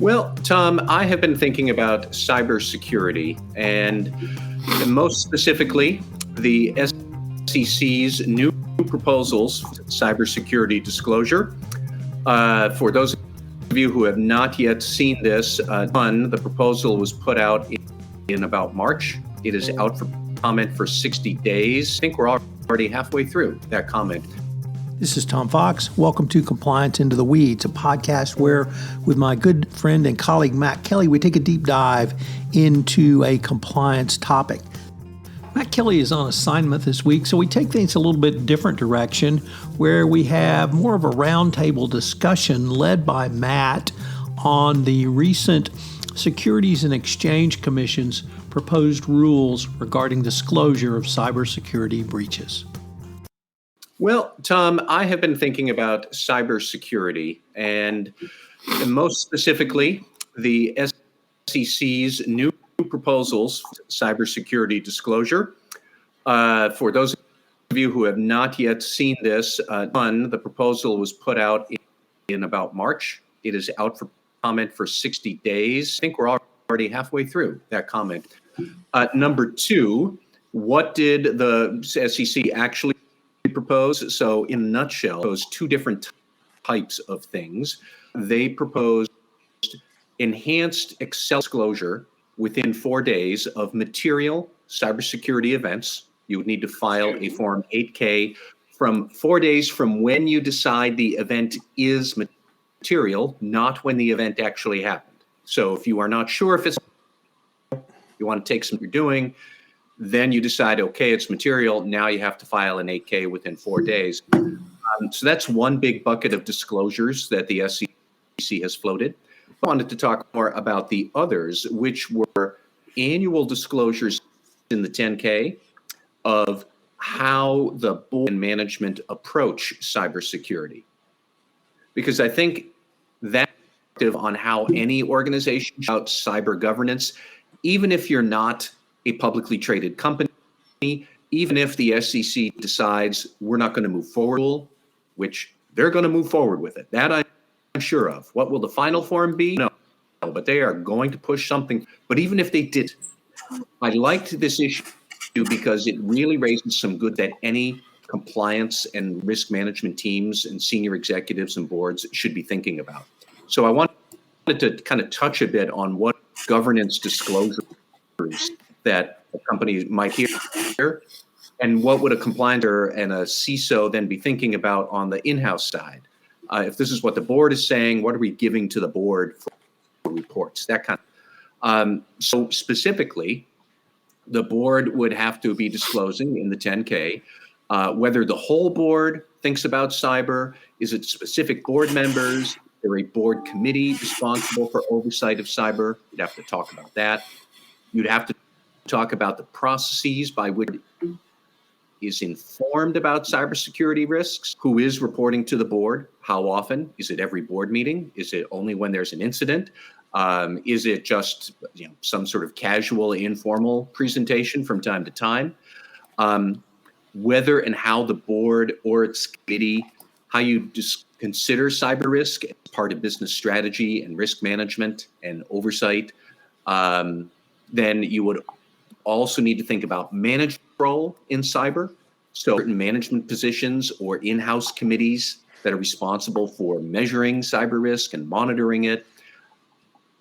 Well, Tom, I have been thinking about cybersecurity and most specifically the SEC's new proposals, cybersecurity disclosure. For those of you who have not yet seen this, the proposal was put out in about March. It is out for comment for 60 days. I think we're already halfway through that comment. This is Tom Fox. Welcome to Compliance Into the Weeds, a podcast where, with my good friend and colleague Matt Kelly, we take a deep dive into a compliance topic. Matt Kelly is on assignment this week, so we take things a little bit different direction, where we have more of a roundtable discussion led by Matt on the recent Securities and Exchange Commission's proposed rules regarding disclosure of cybersecurity breaches. Well, Tom, I have been thinking about cybersecurity and most specifically the SEC's new proposals, cybersecurity disclosure. For those of you who have not yet seen this, the proposal was put out in about March. It is out for comment for 60 days. I think we're already halfway through that comment. Number two, what did the SEC actually propose? So in a nutshell, those two different types of things. They proposed enhanced Excel disclosure within 4 days of material cybersecurity events. You would need to file a Form 8K from 4 days from when you decide the event is material, not when the event actually happened. So if you are not sure if it's, you want to take some you're doing, then you decide, okay, it's material. Now you have to file an 8K within 4 days. So that's one big bucket of disclosures that the SEC has floated. I wanted to talk more about the others, which were annual disclosures in the 10K of how the board and management approach cybersecurity. Because I think that on how any organization about cyber governance, even if you're not a publicly traded company, even if the SEC decides we're not going to move forward, which they're going to move forward with it. That I'm sure of. What will the final form be? No, but they are going to push something. But even if they did, I liked this issue because it really raises some good that any compliance and risk management teams and senior executives and boards should be thinking about. So I wanted to kind of touch a bit on what governance disclosures that a company might hear, and what would a compliance and a CISO then be thinking about on the in-house side? If this is what the board is saying, what are we giving to the board for reports? That kind of. So specifically, the board would have to be disclosing in the 10K whether the whole board thinks about cyber. Is it specific board members? Is there a board committee responsible for oversight of cyber? You'd have to talk about that. You'd have to talk about the processes by which is informed about cybersecurity risks, who is reporting to the board, how often, is it every board meeting, is it only when there's an incident, is it just some sort of casual, informal presentation from time to time, whether and how the board or its committee, how you consider cyber risk as part of business strategy and risk management and oversight. Then you would also need to think about management role in cyber. So certain management positions or in-house committees that are responsible for measuring cyber risk and monitoring it.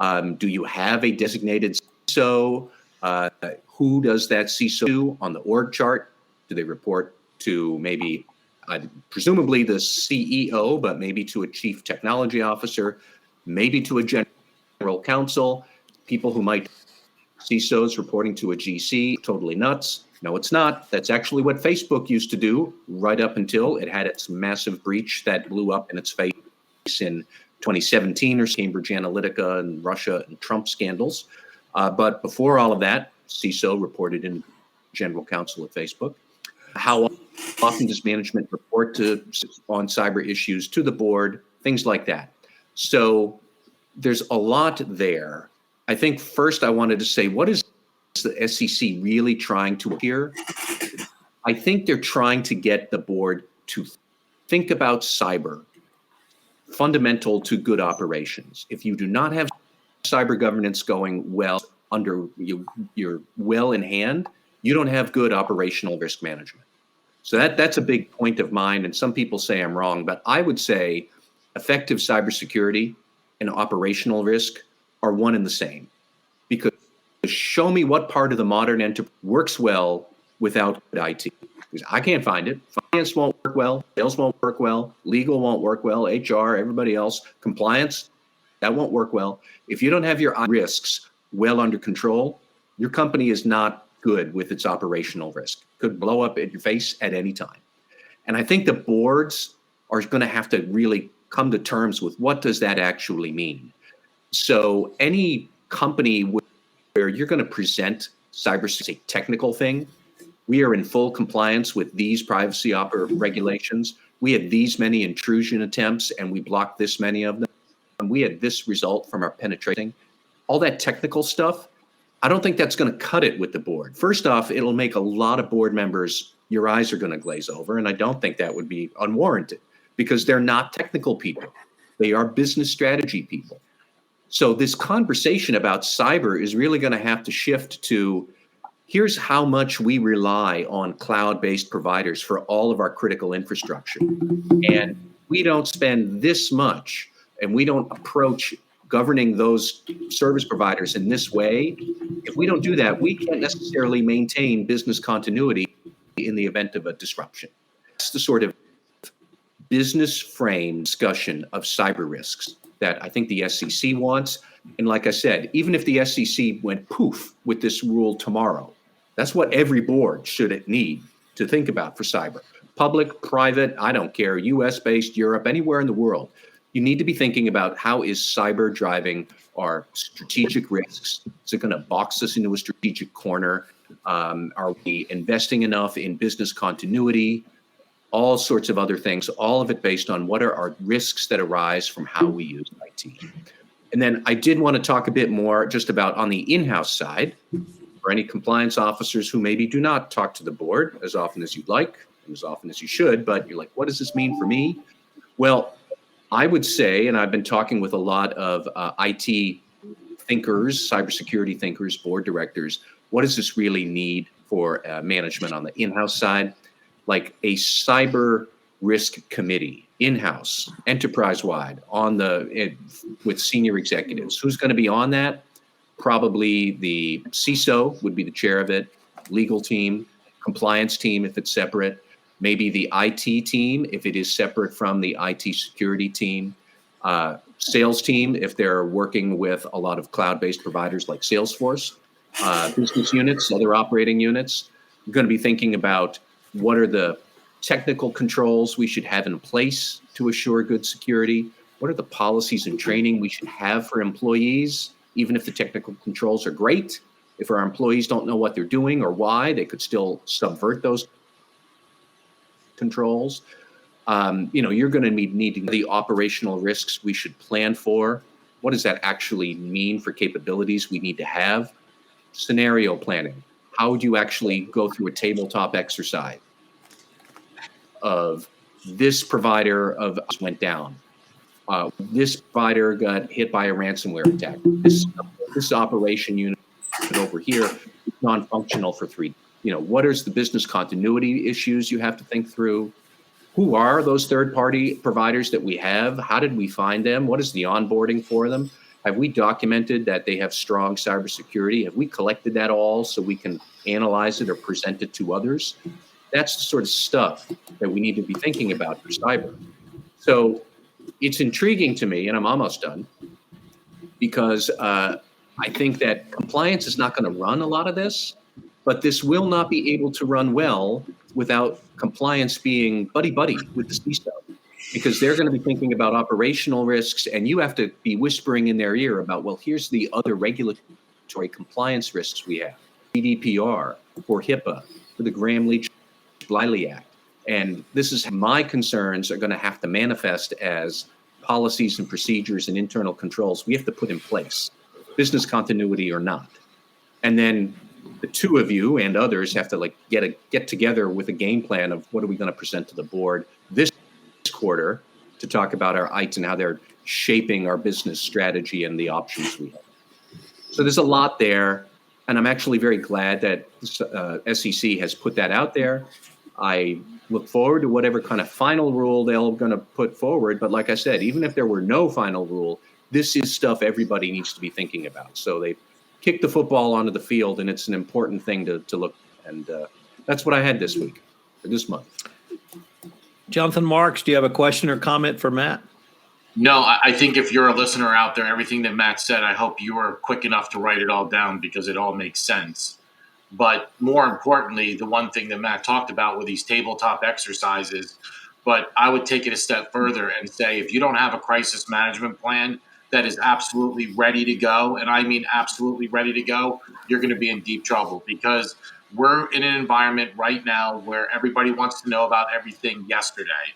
Do you have a designated CISO? Who does that CISO do on the org chart? Do they report to maybe, presumably the CEO, but maybe to a chief technology officer, maybe to a general counsel, people who might CISOs reporting to a GC, totally nuts. No, it's not. That's actually what Facebook used to do right up until it had its massive breach that blew up in its face in 2017 or Cambridge Analytica and Russia and Trump scandals. But before all of that, CISO reported in general counsel at Facebook. How often does management report on cyber issues to the board? Things like that. So there's a lot there. I think first I wanted to say, what is the SEC really trying to here? I think they're trying to get the board to think about cyber fundamental to good operations. If you do not have cyber governance going well under you, you're well in hand, you don't have good operational risk management. So that's a big point of mine. And some people say I'm wrong, but I would say effective cybersecurity and operational risk are one and the same. Because show me what part of the modern enterprise works well without IT. Because I can't find it. Finance won't work well. Sales won't work well. Legal won't work well. HR, everybody else. Compliance, that won't work well. If you don't have your risks well under control, your company is not good with its operational risk. Could blow up in your face at any time. And I think the boards are going to have to really come to terms with what does that actually mean. So any company where you're going to present cybersecurity technical thing, we are in full compliance with these privacy regulations. We had these many intrusion attempts and we blocked this many of them. And we had this result from our penetration. All that technical stuff, I don't think that's going to cut it with the board. First off, it'll make a lot of board members, your eyes are going to glaze over. And I don't think that would be unwarranted because they're not technical people. They are business strategy people. So this conversation about cyber is really going to have to shift to here's how much we rely on cloud-based providers for all of our critical infrastructure. And we don't spend this much and we don't approach governing those service providers in this way. If we don't do that, we can't necessarily maintain business continuity in the event of a disruption. That's the sort of business frame discussion of cyber risks that I think the SEC wants. And like I said, even if the SEC went poof with this rule tomorrow, that's what every board should need to think about for cyber. Public, private, I don't care, US-based, Europe, anywhere in the world. You need to be thinking about how is cyber driving our strategic risks? Is it going to box us into a strategic corner? Are we investing enough in business continuity? All sorts of other things, all of it based on what are our risks that arise from how we use IT. And then I did want to talk a bit more just about on the in-house side, for any compliance officers who maybe do not talk to the board as often as you'd like, and as often as you should, but you're like, what does this mean for me? Well, I would say, and I've been talking with a lot of IT thinkers, cybersecurity thinkers, board directors, what does this really need for management on the in-house side? Like a cyber risk committee, in-house, enterprise-wide, with senior executives. Who's going to be on that? Probably the CISO would be the chair of it, legal team, compliance team if it's separate, maybe the IT team if it is separate from the IT security team, sales team if they're working with a lot of cloud-based providers like Salesforce, business units, other operating units. We're going to be thinking about what are the technical controls we should have in place to assure good security? What are the policies and training we should have for employees? Even if the technical controls are great, if our employees don't know what they're doing or why, they could still subvert those controls. You're going to be needing the operational risks we should plan for. What does that actually mean for capabilities we need to have? Scenario planning. How would you actually go through a tabletop exercise of this provider of went down? This provider got hit by a ransomware attack. This operation unit over here is non-functional for 3. What is the business continuity issues you have to think through? Who are those third-party providers that we have? How did we find them? What is the onboarding for them? Have we documented that they have strong cybersecurity? Have we collected that all so we can analyze it or present it to others? That's the sort of stuff that we need to be thinking about for cyber. So it's intriguing to me, and I'm almost done, because I think that compliance is not going to run a lot of this, but this will not be able to run well without compliance being buddy-buddy with the CISO, because they're going to be thinking about operational risks, and you have to be whispering in their ear about, well, here's the other regulatory compliance risks we have, GDPR, or HIPAA, for the Gramm-Leach-Bliley Act. And this is my concerns are going to have to manifest as policies and procedures and internal controls we have to put in place, business continuity or not. And then the two of you and others have to get together with a game plan of what are we going to present to the board this quarter to talk about our ITs and how they're shaping our business strategy and the options we have. So there's a lot there, and I'm actually very glad that SEC has put that out there. I look forward to whatever kind of final rule they're going to put forward. But like I said, even if there were no final rule, this is stuff everybody needs to be thinking about. So they've kicked the football onto the field, and it's an important thing to look at. And that's what I had this week, or this month. Jonathan Marks, do you have a question or comment for Matt? No, I think if you're a listener out there, everything that Matt said, I hope you were quick enough to write it all down because it all makes sense. But more importantly, the one thing that Matt talked about were these tabletop exercises. But I would take it a step further and say, if you don't have a crisis management plan that is absolutely ready to go, and I mean absolutely ready to go, you're going to be in deep trouble, because we're in an environment right now where everybody wants to know about everything yesterday.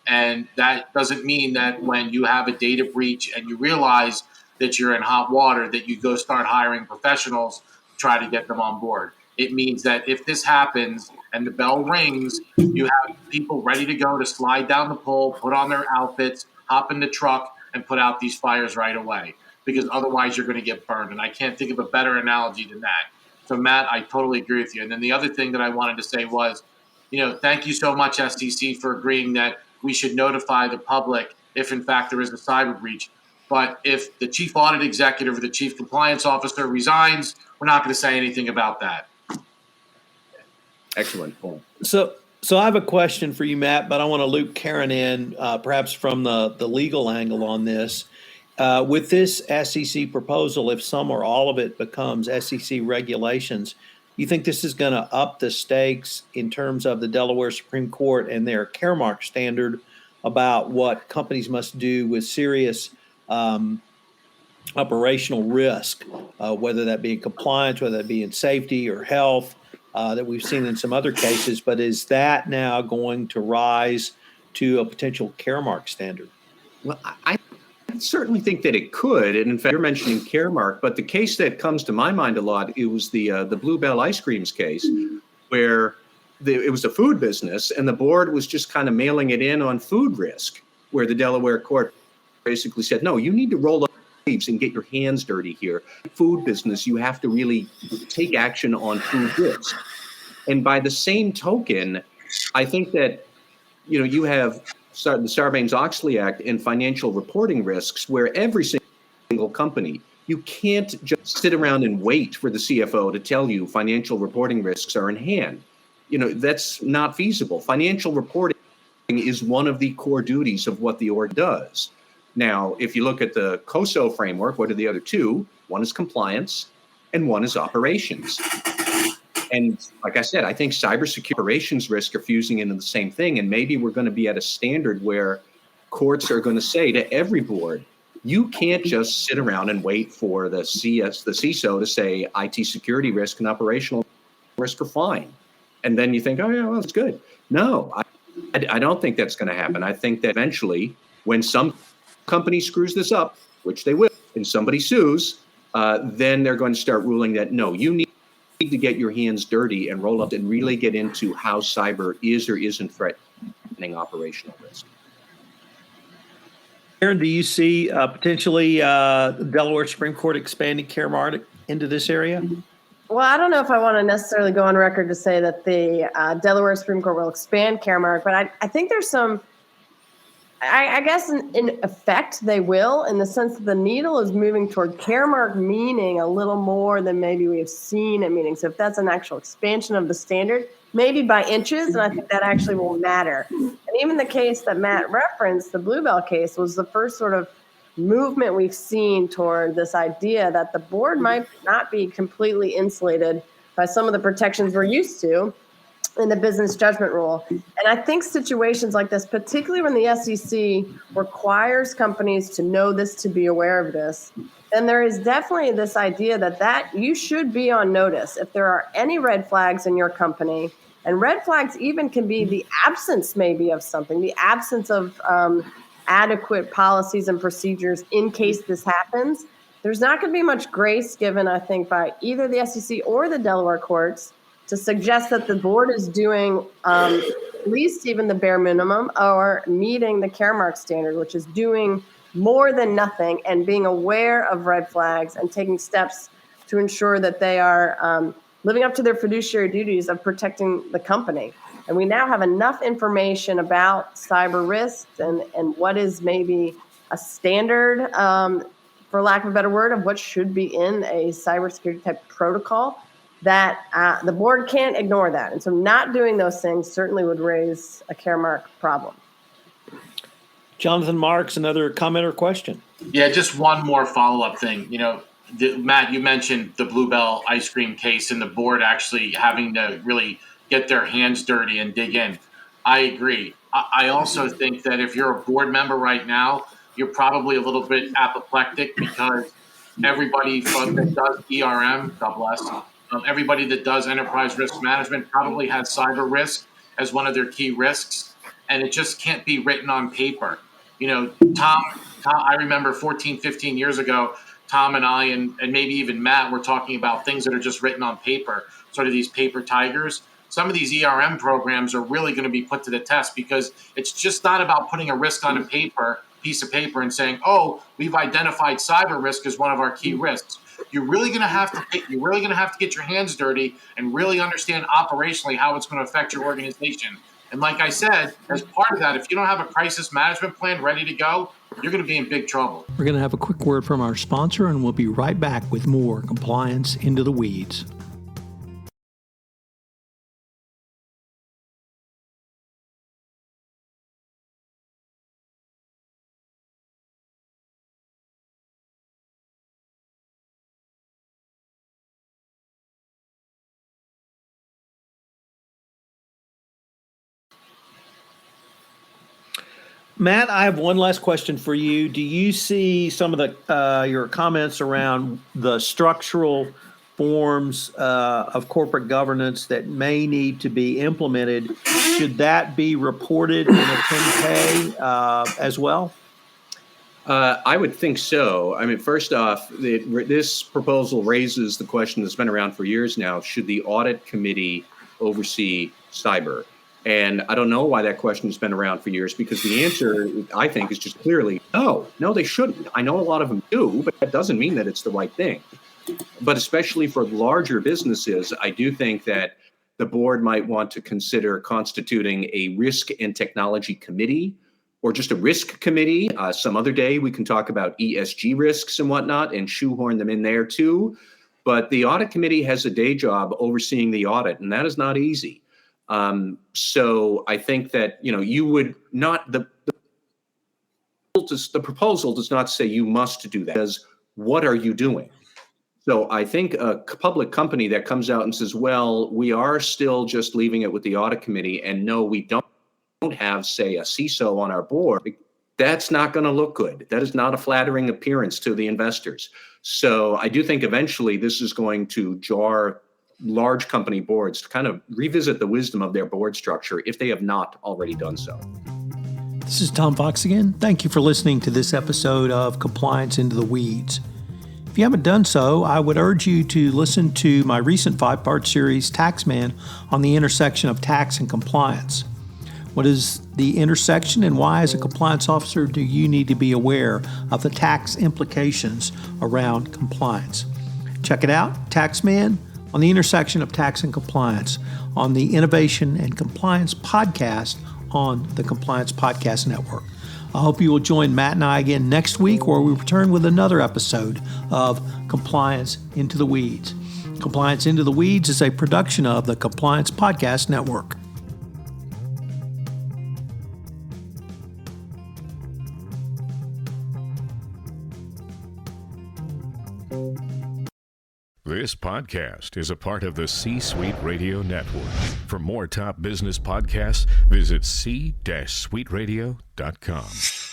And that doesn't mean that when you have a data breach and you realize that you're in hot water, that you go start hiring professionals to try to get them on board. It means that if this happens and the bell rings, you have people ready to go to slide down the pole, put on their outfits, hop in the truck, and put out these fires right away, because otherwise you're going to get burned. And I can't think of a better analogy than that. So, Matt, I totally agree with you. And then the other thing that I wanted to say was, thank you so much, SEC, for agreeing that we should notify the public if, in fact, there is a cyber breach. But if the chief audit executive or the chief compliance officer resigns, we're not going to say anything about that. Excellent point. So I have a question for you, Matt, but I want to loop Karen in, perhaps from the legal angle on this. With this SEC proposal, if some or all of it becomes SEC regulations, you think this is going to up the stakes in terms of the Delaware Supreme Court and their Caremark standard about what companies must do with serious operational risk, whether that be in compliance, whether that be in safety or health, that we've seen in some other cases? But is that now going to rise to a potential Caremark standard? Well, I certainly think that it could. And in fact, you're mentioning Caremark, but the case that comes to my mind a lot, it was the Bluebell ice creams case, where it was a food business and the board was just kind of mailing it in on food risk, where the Delaware court basically said, no, you need to roll up sleeves and get your hands dirty here. Food business, you have to really take action on food risk. And by the same token, I think that, you have the Sarbanes-Oxley Act and financial reporting risks, where every single company, you can't just sit around and wait for the CFO to tell you financial reporting risks are in hand. That's not feasible. Financial reporting is one of the core duties of what the org does. Now, if you look at the COSO framework, what are the other two? One is compliance and one is operations. And like I said, I think cybersecurity operations risk are fusing into the same thing. And maybe we're going to be at a standard where courts are going to say to every board, you can't just sit around and wait for the CISO to say IT security risk and operational risk are fine. And then you think, oh, yeah, well, that's good. No, I don't think that's going to happen. I think that eventually, when some company screws this up, which they will, and somebody sues, then they're going to start ruling that, no, you need to get your hands dirty and roll up and really get into how cyber is or isn't threatening operational risk. Aaron, do you see potentially the Delaware Supreme Court expanding Caremark into this area? Well, I don't know if I want to necessarily go on record to say that the Delaware Supreme Court will expand Caremark, but I think there's some, I guess in effect they will, in the sense that the needle is moving toward Caremark meaning a little more than maybe we've seen it meaning. So if that's an actual expansion of the standard, maybe by inches, and I think that actually will matter. And even the case that Matt referenced, the Bluebell case, was the first sort of movement we've seen toward this idea that the board might not be completely insulated by some of the protections we're used to in the business judgment rule. And I think situations like this, particularly when the SEC requires companies to know this, to be aware of this, then there is definitely this idea that you should be on notice if there are any red flags in your company. And red flags even can be the absence maybe of something, the absence of adequate policies and procedures in case this happens. There's not going to be much grace given, I think, by either the SEC or the Delaware courts to suggest that the board is doing at least even the bare minimum or meeting the Caremark standard, which is doing more than nothing and being aware of red flags and taking steps to ensure that they are living up to their fiduciary duties of protecting the company. And we now have enough information about cyber risks and what is maybe a standard, for lack of a better word, of what should be in a cybersecurity type protocol, that the board can't ignore that. And so not doing those things certainly would raise a Caremark problem. Jonathan Marks, another comment or question? Yeah, just one more follow-up thing. Matt, you mentioned the Bluebell ice cream case and the board actually having to really get their hands dirty and dig in. I agree. I also think that if you're a board member right now, you're probably a little bit apoplectic because everybody that does ERM, God bless, everybody that does enterprise risk management probably has cyber risk as one of their key risks, and it just can't be written on paper. Tom, I remember 14, 15 years ago, Tom and I and maybe even Matt were talking about things that are just written on paper, sort of these paper tigers. Some of these ERM programs are really going to be put to the test because it's just not about putting a risk on a piece of paper and saying, oh, we've identified cyber risk as one of our key risks. You're really going to have to get your hands dirty and really understand operationally how it's going to affect your organization. And like I said, as part of that, if you don't have a crisis management plan ready to go, you're going to be in big trouble. We're going to have a quick word from our sponsor, and we'll be right back with more Compliance Into the Weeds. Matt, I have one last question for you. Do you see some of the your comments around the structural forms of corporate governance that may need to be implemented? Should that be reported in a 10-K as well? I would think so. I mean, first off, this proposal raises the question that's been around for years now: should the audit committee oversee cyber? And I don't know why that question has been around for years, because the answer, I think, is just clearly no, they shouldn't. I know a lot of them do, but that doesn't mean that it's the right thing. But especially for larger businesses, I do think that the board might want to consider constituting a risk and technology committee or just a risk committee. Some other day we can talk about ESG risks and whatnot and shoehorn them in there too. But the audit committee has a day job overseeing the audit, and that is not easy. So I think that, you would not, the proposal does not say you must do that. It says, what are you doing? So I think a public company that comes out and says, well, we are still just leaving it with the audit committee, and no, we don't have, say, a CISO on our board, that's not going to look good. That is not a flattering appearance to the investors. So I do think eventually this is going to jar large company boards to kind of revisit the wisdom of their board structure if they have not already done so. This is Tom Fox again. Thank you for listening to this episode of Compliance Into the Weeds. If you haven't done so, I would urge you to listen to my recent 5-part series, Taxman, on the intersection of tax and compliance. What is the intersection, and why, as a compliance officer, do you need to be aware of the tax implications around compliance? Check it out, Taxman, on the intersection of tax and compliance, on the Innovation and Compliance podcast on the Compliance Podcast Network. I hope you will join Matt and I again next week, where we return with another episode of Compliance Into the Weeds. Compliance Into the Weeds is a production of the Compliance Podcast Network. This podcast is a part of the C-Suite Radio Network. For more top business podcasts, visit c-suiteradio.com.